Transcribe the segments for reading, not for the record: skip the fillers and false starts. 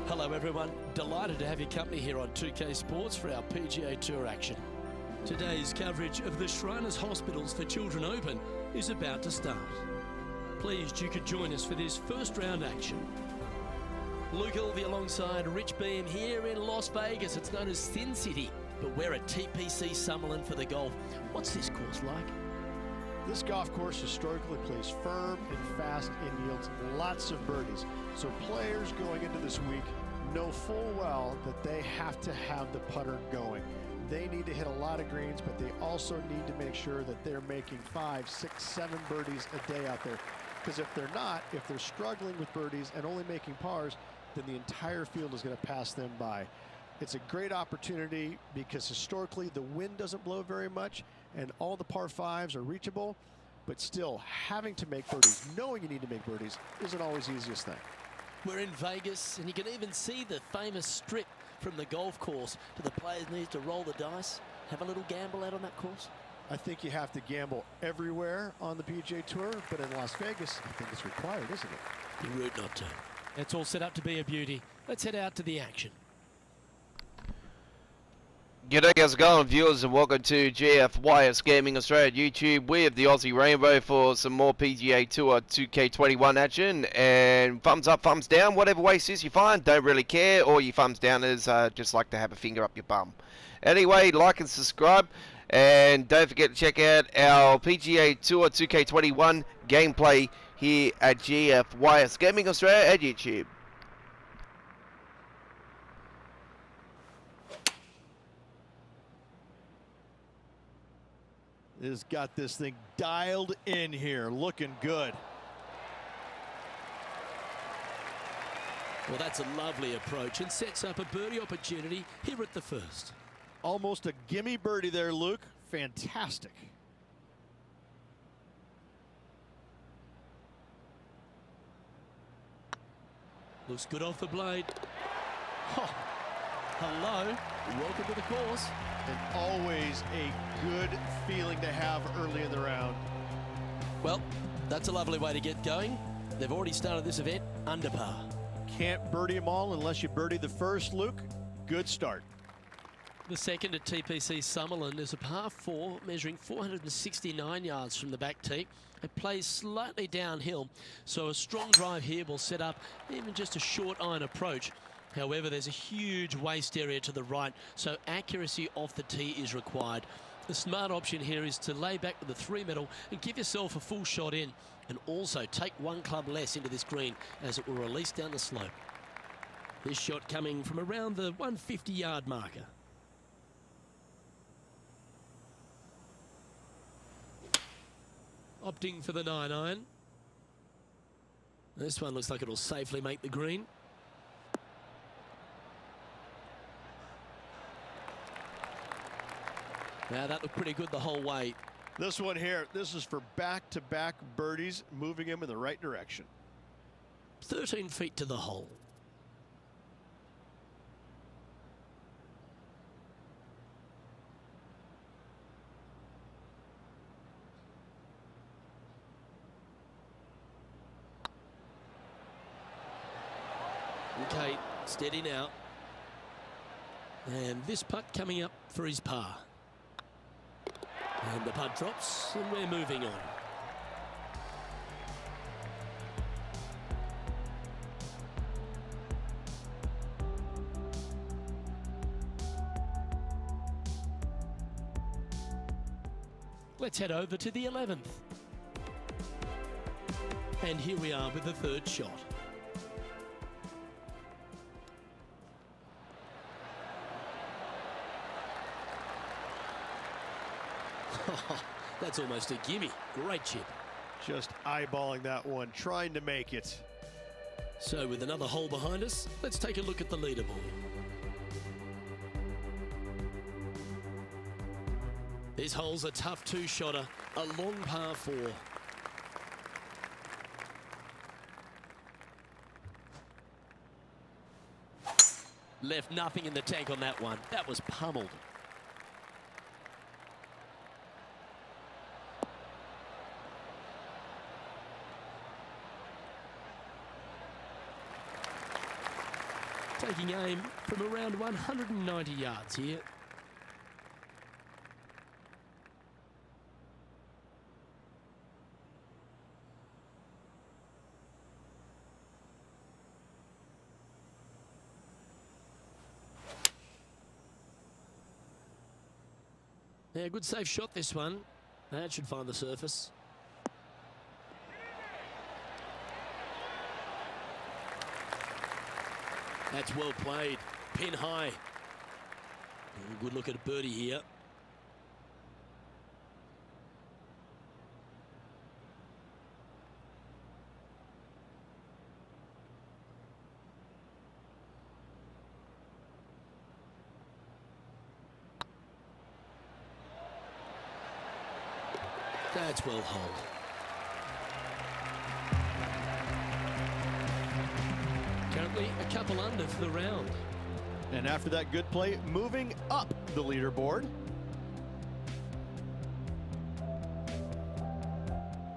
Hello everyone, delighted to have your company here on 2K Sports for our PGA Tour action. Today's coverage of the Shriners Hospitals for Children Open is about to start. Pleased you could join us for this first round action. Luke Ilvey alongside Rich Beam here in Las Vegas. It's known as Sin City, but we're at TPC Summerlin for the golf. What's this course like? This golf course historically plays firm and fast and yields lots of birdies. So players going into this week know full well that they have to have the putter going. They need to hit a lot of greens, but they also need to make sure that they're making 5, 6, 7 birdies a day out there. Because if they're not, if they're struggling with birdies and only making pars, then the entire field is going to pass them by. It's a great opportunity because historically the wind doesn't blow very much and all the par 5s are reachable, but still having to make birdies, knowing you need to make birdies, isn't always the easiest thing. We're in Vegas and you can even see the famous strip from the golf course. Do the players need to roll the dice, have a little gamble out on that course? I think you have to gamble everywhere on the PGA Tour, but in Las Vegas, I think it's required, isn't it? Be rude not to. It's all set up to be a beauty. Let's head out to the action. G'day, how's it going, viewers, and welcome to GFYS Gaming Australia YouTube with the Aussie Rainbow for some more PGA Tour 2K21 action. And thumbs up, thumbs down, whatever way suits you fine. Don't really care. All you thumbs downers just like to have a finger up your bum. Anyway, like and subscribe, and don't forget to check out our PGA Tour 2K21 gameplay here at GFYS Gaming Australia at YouTube. Has got this thing dialed in here, looking good. Well, that's a lovely approach and sets up a birdie opportunity here at the first. Almost a gimme birdie there, Luke. Fantastic. Looks good off the blade. Oh, hello, welcome to the course. And always a good feeling to have early in the round. Well, that's a lovely way to get going. They've already started this event under par. Can't birdie them all unless you birdie the first, Luke. Good start. The second at TPC Summerlin is a par 4 measuring 469 yards from the back tee. It plays slightly downhill, so a strong drive here will set up even just a short iron approach. However, there's a huge waste area to the right, so accuracy off the tee is required. The smart option here is to lay back with the 3-metal and give yourself a full shot in, and also take one club less into this green as it will release down the slope. This shot coming from around the 150-yard marker. Opting for the 9-iron. This one looks like it'll safely make the green. Now that looked pretty good the whole way. This one here, this is for back-to-back birdies, moving him in the right direction. 13 feet to the hole. Okay, steady now. And this putt coming up for his par. And the putt drops, and we're moving on. Let's head over to the 11th. And here we are with the third shot. That's almost a gimme. Great chip. Just eyeballing that one, trying to make it. So with another hole behind us, let's take a look at the leaderboard. This hole's a tough two-shotter, a long par 4. Left nothing in the tank on that one. That was pummeled. Taking aim from around 190 yards here. Yeah, good safe shot this one. That should find the surface. That's well played. Pin high. Good look at a birdie here. That's well holed. Currently a couple under for the round. And after that good play, moving up the leaderboard.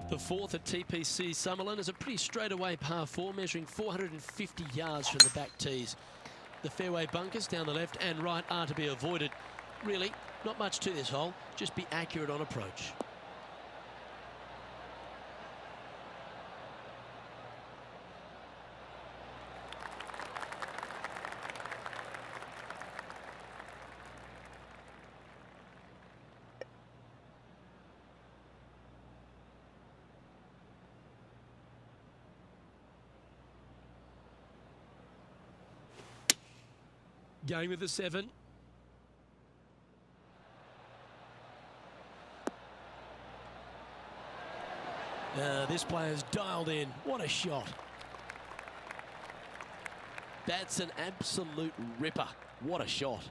The fourth at TPC Summerlin is a pretty straightaway par 4, measuring 450 yards from the back tees. The fairway bunkers down the left and right are to be avoided. Really, not much to this hole, just be accurate on approach. Going with the 7. This player's dialed in. What a shot. That's an absolute ripper. What a shot.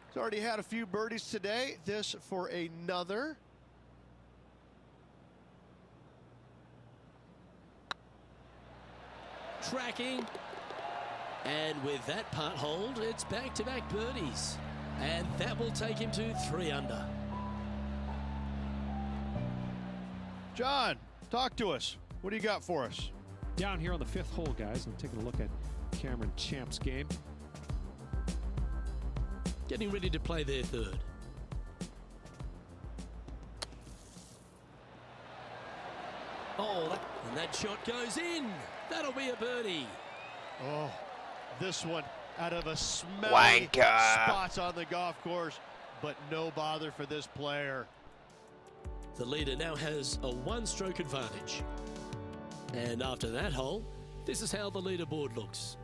He's already had a few birdies today. This for another. Tracking. And with that putt hold, it's back-to-back birdies. And that will take him to 3 under. John, talk to us. What do you got for us? Down here on the 5th hole, guys, I'm taking a look at Cameron Champ's game. Getting ready to play their 3rd. Oh, and that shot goes in. That'll be a birdie. Oh, this one out of a smelly Wanker. spots on the golf course, but no bother for this player. The leader now has a 1-stroke advantage. And after that hole, this is how the leaderboard looks.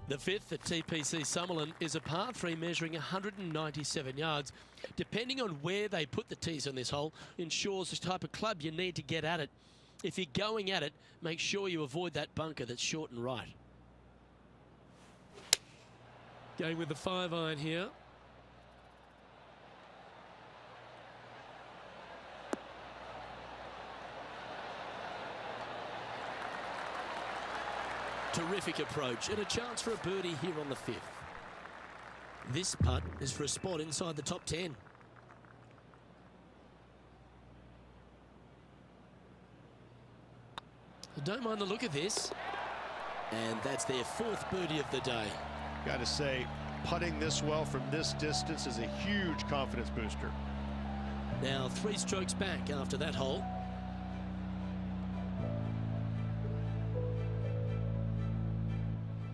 The 5th at TPC Summerlin is a par 3 measuring 197 yards. Depending on where they put the tees on this hole ensures the type of club you need to get at it. If you're going at it, make sure you avoid that bunker that's short and right. Going with the 5-iron here. Terrific approach and a chance for a birdie here on the 5th. This putt is for a spot inside the top 10. I don't mind the look of this. And that's their 4th birdie of the day. Got to say, putting this well from this distance is a huge confidence booster. Now 3 strokes back after that hole.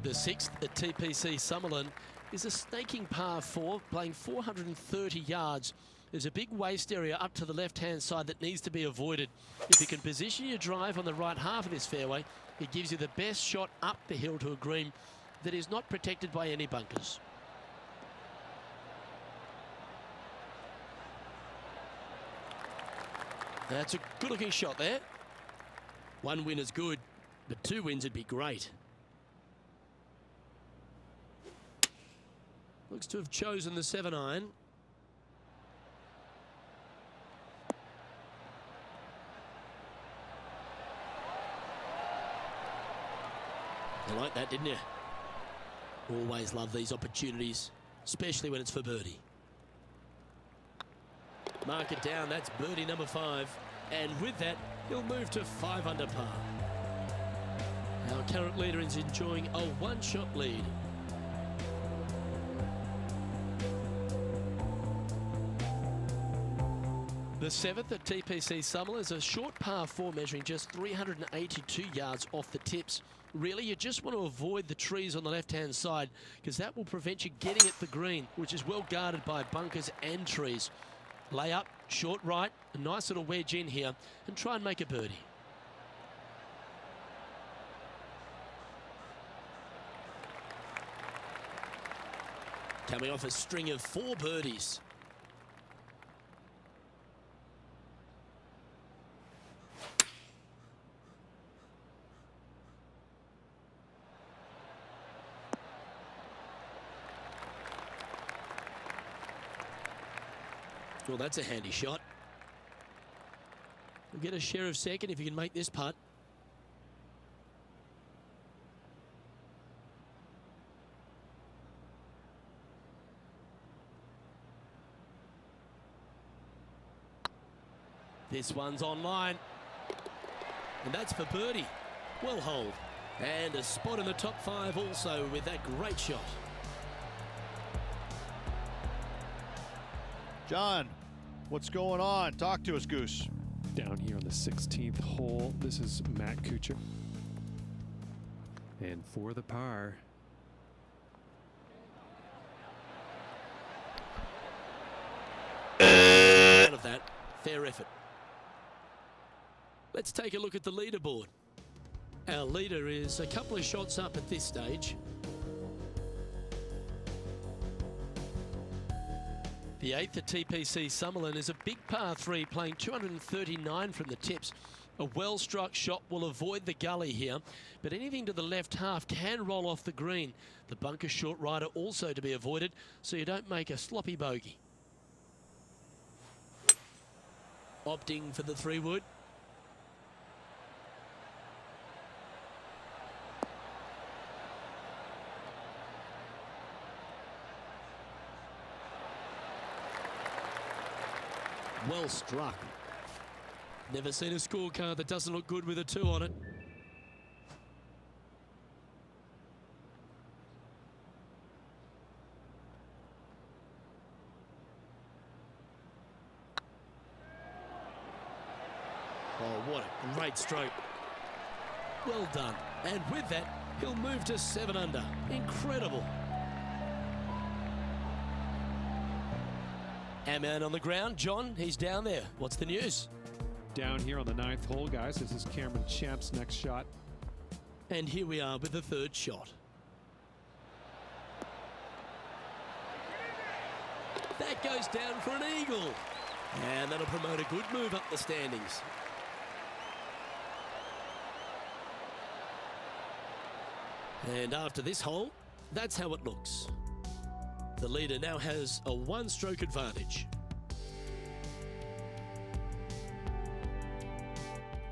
The 6th at TPC Summerlin is a snaking par 4, playing 430 yards. There's a big waste area up to the left-hand side that needs to be avoided. If you can position your drive on the right half of this fairway, it gives you the best shot up the hill to a green that is not protected by any bunkers. That's a good-looking shot there. 1 win is good, but 2 wins would be great. Looks to have chosen the 7-iron. You like that, didn't you? Always love these opportunities, especially when it's for birdie. Mark it down, that's birdie number 5. And with that, he'll move to 5 under par. Our current leader is enjoying a 1-shot lead. The 7th at TPC Summerlin is a short par 4 measuring just 382 yards off the tips. Really, you just want to avoid the trees on the left-hand side because that will prevent you getting at the green, which is well guarded by bunkers and trees. Lay up, short right, a nice little wedge in here, and try and make a birdie. Coming off a string of 4 birdies. Well, that's a handy shot. We'll get a share of second if you can make this putt. This one's online. And that's for birdie. Well holed. And a spot in the top 5 also with that great shot. John, what's going on? Talk to us, Goose. Down here on the 16th hole, this is Matt Kuchar. And for the par. Out of that, fair effort. Let's take a look at the leaderboard. Our leader is a couple of shots up at this stage. The 8th at TPC Summerlin is a big par 3 playing 239 from the tips. A well-struck shot will avoid the gully here, but anything to the left half can roll off the green. The bunker short rider also to be avoided, so you don't make a sloppy bogey. Opting for the 3-wood. Well struck. Never seen a scorecard that doesn't look good with a 2 on it. Oh, what a great stroke. Well done. And with that, he'll move to 7 under. Incredible. Our man on the ground, John, he's down there. What's the news? Down here on the 9th hole, guys, this is Cameron Champ's next shot. And here we are with the 3rd shot. That goes down for an eagle. And that'll promote a good move up the standings. And after this hole, that's how it looks. The leader now has a 1-stroke advantage.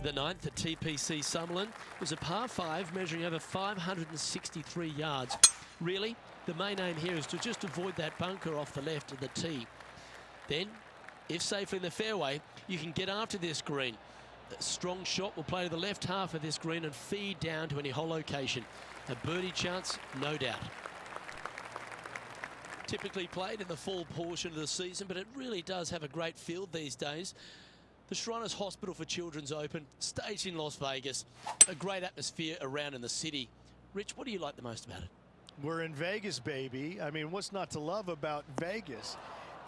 The 9th at TPC Summerlin was a par 5 measuring over 563 yards. Really, the main aim here is to just avoid that bunker off the left of the tee. Then, if safely in the fairway, you can get after this green. A strong shot will play to the left half of this green and feed down to any hole location. A birdie chance, no doubt. Typically played in the fall portion of the season, but it really does have a great field these days. The Shriners Hospital for Children's Open, staged in Las Vegas, a great atmosphere around in the city. Rich, what do you like the most about it? We're in Vegas, baby. I mean, what's not to love about Vegas?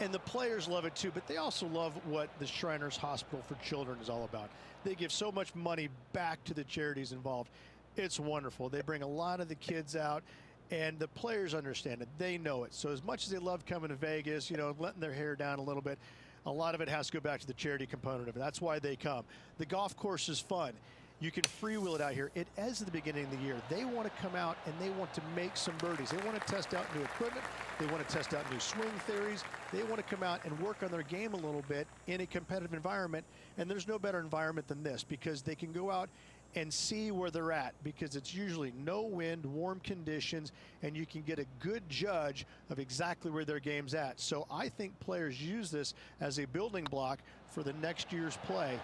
And the players love it too, but they also love what the Shriners Hospital for Children is all about. They give so much money back to the charities involved. It's wonderful. They bring a lot of the kids out. And the players understand it. They know it. So as much as they love coming to Vegas, you know, letting their hair down a little bit, a lot of it has to go back to the charity component of it. That's why they come. The golf course is fun. You can freewheel it out here. It is at the beginning of the year. They want to come out and they want to make some birdies. They want to test out new equipment. They want to test out new swing theories. They want to come out and work on their game a little bit in a competitive environment. And there's no better environment than this because they can go out and see where they're at because it's usually no wind, warm conditions, and you can get a good judge of exactly where their game's at. So I think players use this as a building block for the next year's play.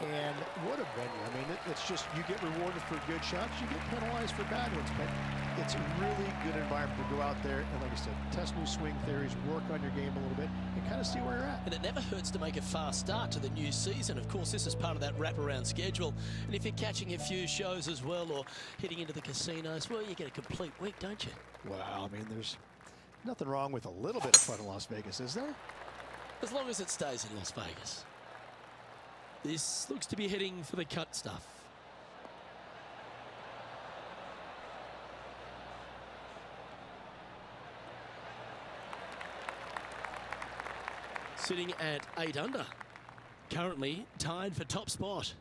And what a venue. I mean, it's just you get rewarded for good shots, you get penalized for bad ones. But it's a really good environment to go out there and, like I said, test new swing theories, work on your game a little bit, and kind of see where you're at. And it never hurts to make a fast start to the new season. Of course, this is part of that wraparound schedule. And if you're catching a few shows as well or hitting into the casinos, well, you get a complete week, don't you? Well, I mean, there's nothing wrong with a little bit of fun in Las Vegas, is there? As long as it stays in Las Vegas. This looks to be heading for the cut stuff. Sitting at 8 under. Currently tied for top spot.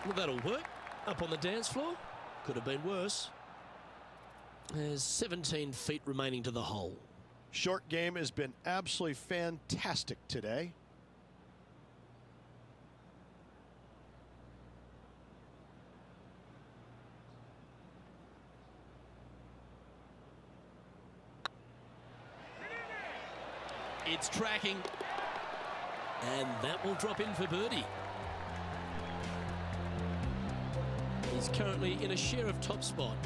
Well, that'll work. Up on the dance floor. Could have been worse. There's 17 feet remaining to the hole. Short game has been absolutely fantastic today. It's tracking. And that will drop in for birdie. He's currently in a share of top spot.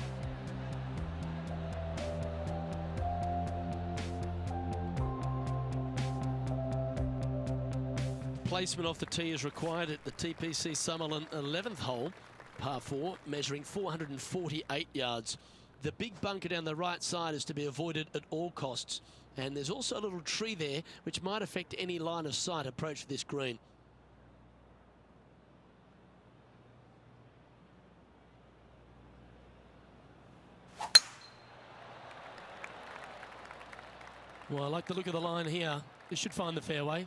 Placement off the tee is required at the TPC Summerlin 11th hole, par 4, measuring 448 yards. The big bunker down the right side is to be avoided at all costs. And there's also a little tree there which might affect any line of sight approach to this green. Well, I like the look of the line here. This should find the fairway.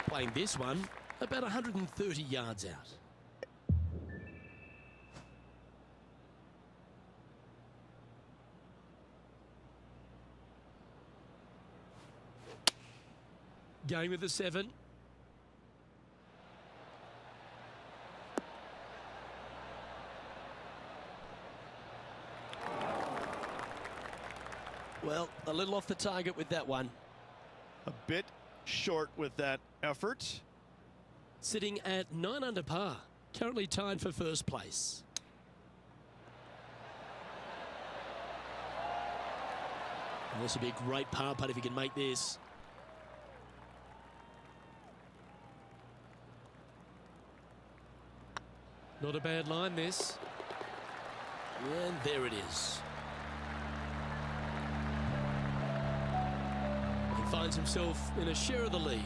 Playing this one about 130 yards out. Going with the 7. Well, a little off the target with that one. A bit short with that effort. Sitting at 9 under par. Currently tied for first place. And this would be a great par putt if he can make this. Not a bad line, this. And there it is. He finds himself in a share of the lead.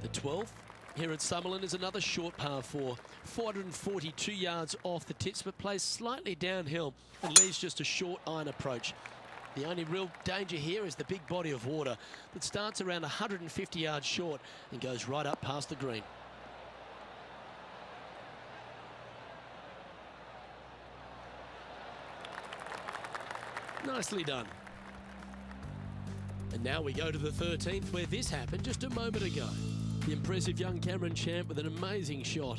The 12th here at Summerlin is another short par 4. 442 yards off the tips, but plays slightly downhill and leaves just a short iron approach. The only real danger here is the big body of water that starts around 150 yards short and goes right up past the green. Nicely done. And now we go to the 13th, where this happened just a moment ago. The impressive young Cameron Champ with an amazing shot.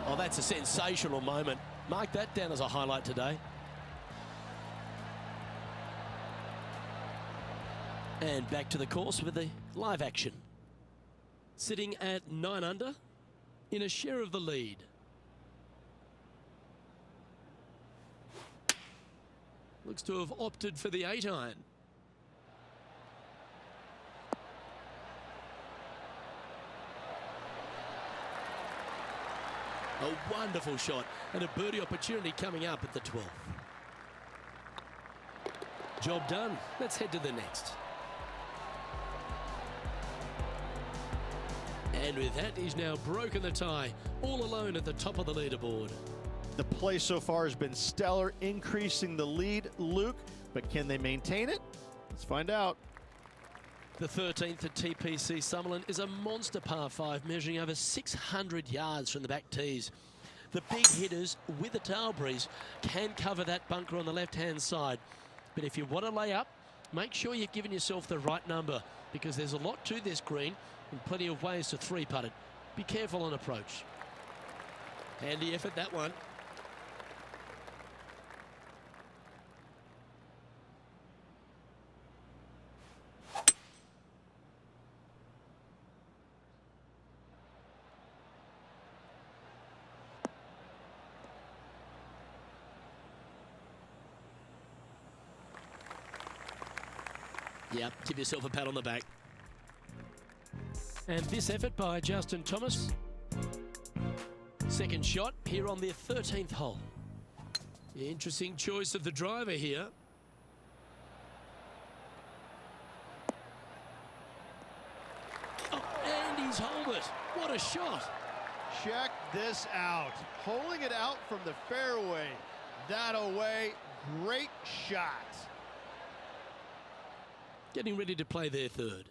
Oh, that's a sensational moment. Mark that down as a highlight today. And back to the course with the live action. Sitting at 9 under, in a share of the lead. Looks to have opted for the 8-iron. A wonderful shot and a birdie opportunity coming up at the 12th. Job done. Let's head to the next. And with that, he's now broken the tie, all alone at the top of the leaderboard. The play so far has been stellar, increasing the lead, Luke, but can they maintain it? Let's find out. The 13th at TPC Summerlin is a monster par 5 measuring over 600 yards from the back tees. The big hitters with a tail breeze can cover that bunker on the left-hand side. But if you want to lay up, make sure you've given yourself the right number, because there's a lot to this green and plenty of ways to three-putt it. Be careful on approach. Handy effort, that one. Yep, give yourself a pat on the back. And this effort by Justin Thomas. Second shot here on the 13th hole. Interesting choice of the driver here. Oh, and he's holed it. What a shot. Check this out. Holding it out from the fairway. That away. Great shot. Getting ready to play their third.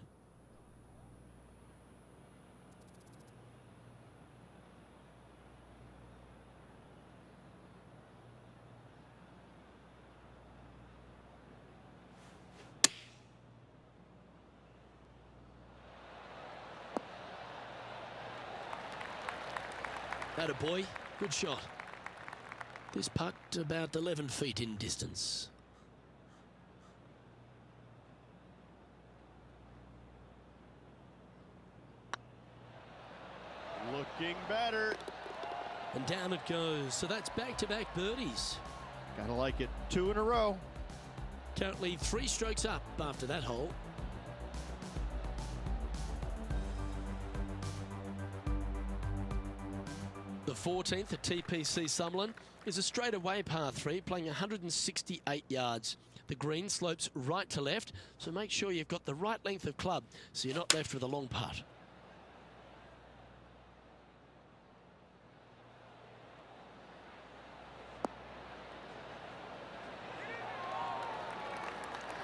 That a boy, good shot. This putt about 11 feet in distance. Looking better. And down it goes. So that's back-to-back birdies. Gotta like it. 2 in a row. Currently 3 strokes up after that hole. The 14th at TPC Summerlin is a straightaway par 3 playing 168 yards. The green slopes right to left, so make sure you've got the right length of club so you're not left with a long putt.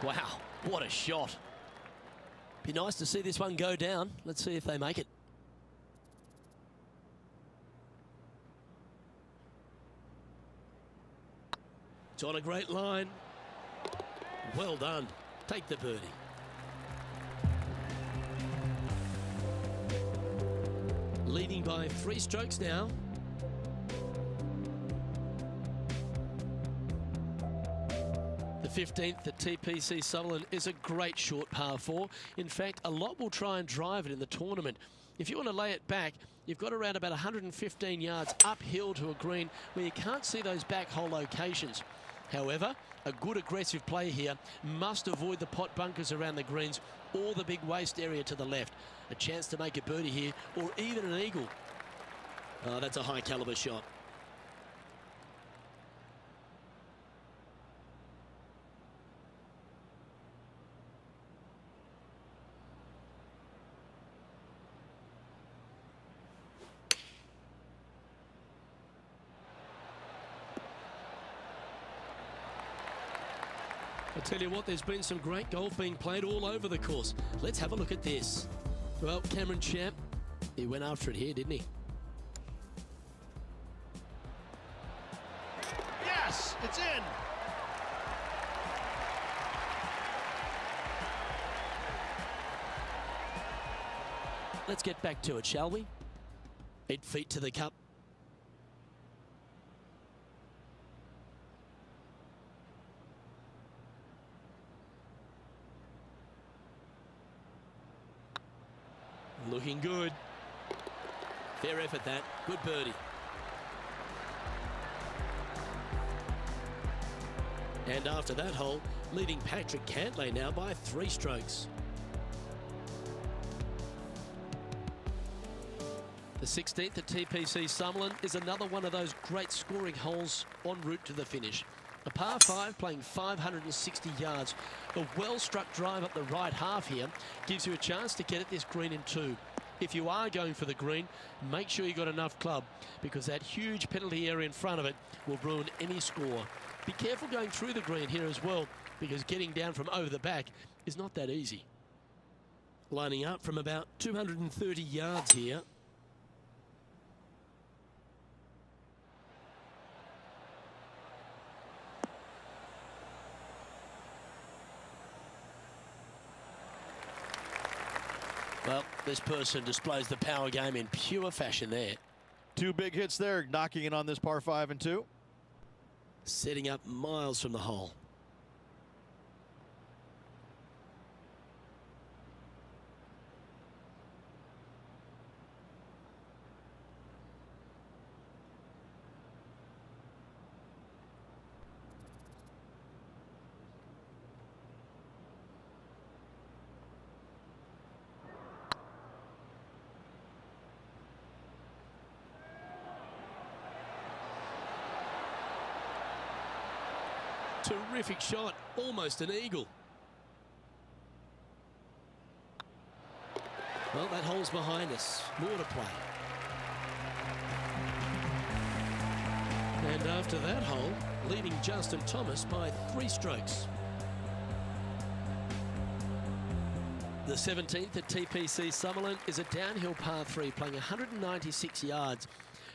Wow, what a shot. Be nice to see this one go down. Let's see if they make it. It's on a great line. Well done. Take the birdie. Leading by 3 strokes now. The 15th at TPC Summerlin is a great short par 4. In fact, a lot will try and drive it in the tournament. If you want to lay it back, you've got around about 115 yards uphill to a green where you can't see those back hole locations. However, a good aggressive play here must avoid the pot bunkers around the greens or the big waste area to the left. A chance to make a birdie here or even an eagle. Oh, that's a high caliber shot. I tell you what, there's been some great golf being played all over the course. Let's have a look at this. Well, Cameron Champ, he went after it here, didn't he? Yes, it's in. Let's get back to it, shall we? 8 feet to the cup. Looking good. Fair effort that. Good birdie. And after that hole, leading Patrick Cantlay now by 3 strokes. The 16th at TPC Summerlin is another one of those great scoring holes en route to the finish. A par 5 playing 560 yards. A well-struck drive up the right half here gives you a chance to get at this green in 2. If you are going for the green, make sure you got enough club, because that huge penalty area in front of it will ruin any score. Be careful going through the green here as well, because getting down from over the back is not that easy. Lining up from about 230 yards here. Well, this person displays the power game in pure fashion there. Two big hits there, knocking in on this par 5 and 2. Setting up miles from the hole. Terrific shot, almost an eagle. Well, that hole's behind us. More to play. And after that hole, leading Justin Thomas by 3 strokes. The 17th at TPC Summerlin is a downhill par 3 playing 196 yards.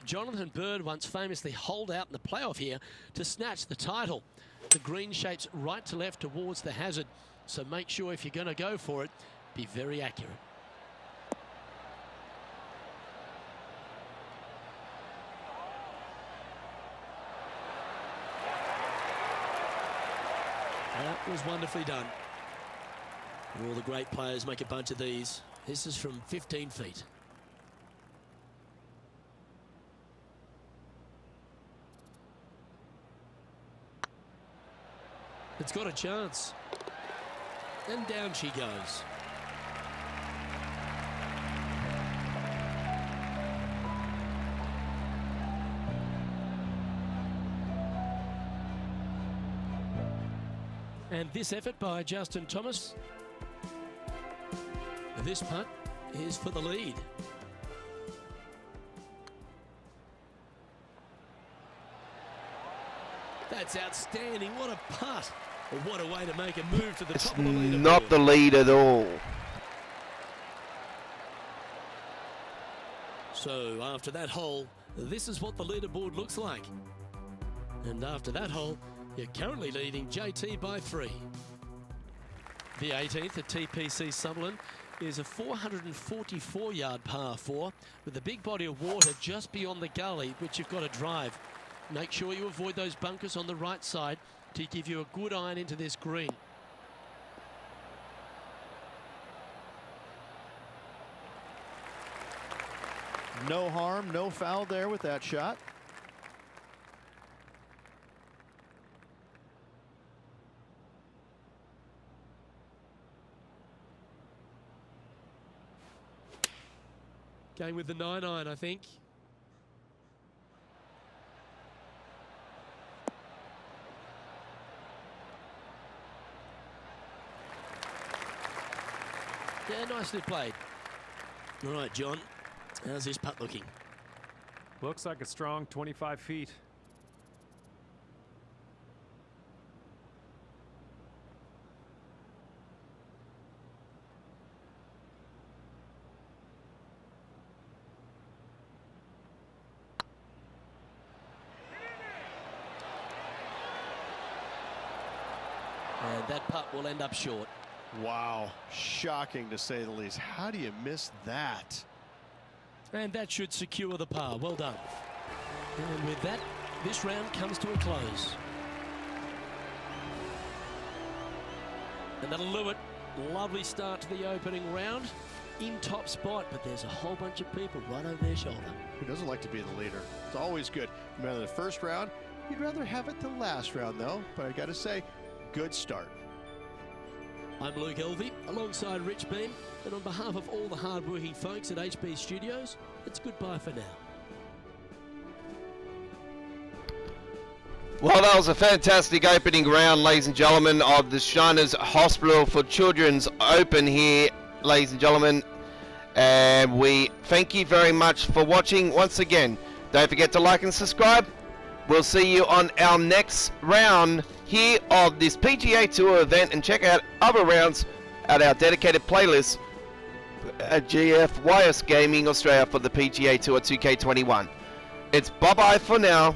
Jonathan Bird once famously holed out in the playoff here to snatch the title. The green shapes right to left towards the hazard, so make sure if you're going to go for it, be very accurate. That was wonderfully done. All the great players make a bunch of these. This is from 15 feet. It's got a chance. And down she goes. And this effort by Justin Thomas. This putt is for the lead. That's outstanding. What a putt. Well, what a way to make a move to the top of the leaderboard. Not the lead at all. So after that hole, this is what the leaderboard looks like. And after that hole, you're currently leading JT by 3. The 18th at TPC Summerlin is a 444-yard par 4 with a big body of water just beyond the gully, which you've got to drive. Make sure you avoid those bunkers on the right side to give you a good iron into this green. No harm, no foul there with that shot. Going with the 9-iron, I think. Yeah, nicely played. All right, John, how's this putt looking? Looks like a strong 25 feet. And that putt will end up short. Wow, shocking to say the least. How do you miss that? And that should secure the par. Well done. And with that, this round comes to a close. And that'll do it. Lovely start to the opening round. In top spot, but there's a whole bunch of people right over their shoulder. Who doesn't like to be the leader? It's always good. No matter the first round, you'd rather have it the last round, though. But I got to say, good start. I'm Luke Elvey, alongside Rich Beam, and on behalf of all the hard-working folks at HB Studios, it's goodbye for now. Well, that was a fantastic opening round, ladies and gentlemen, of the Shriners Hospital for Children's Open here, ladies and gentlemen. And we thank you very much for watching once again. Don't forget to like and subscribe. We'll see you on our next round here of this PGA Tour event, and check out other rounds at our dedicated playlist at GFYS Gaming Australia for the PGA Tour 2K21. It's bye-bye for now.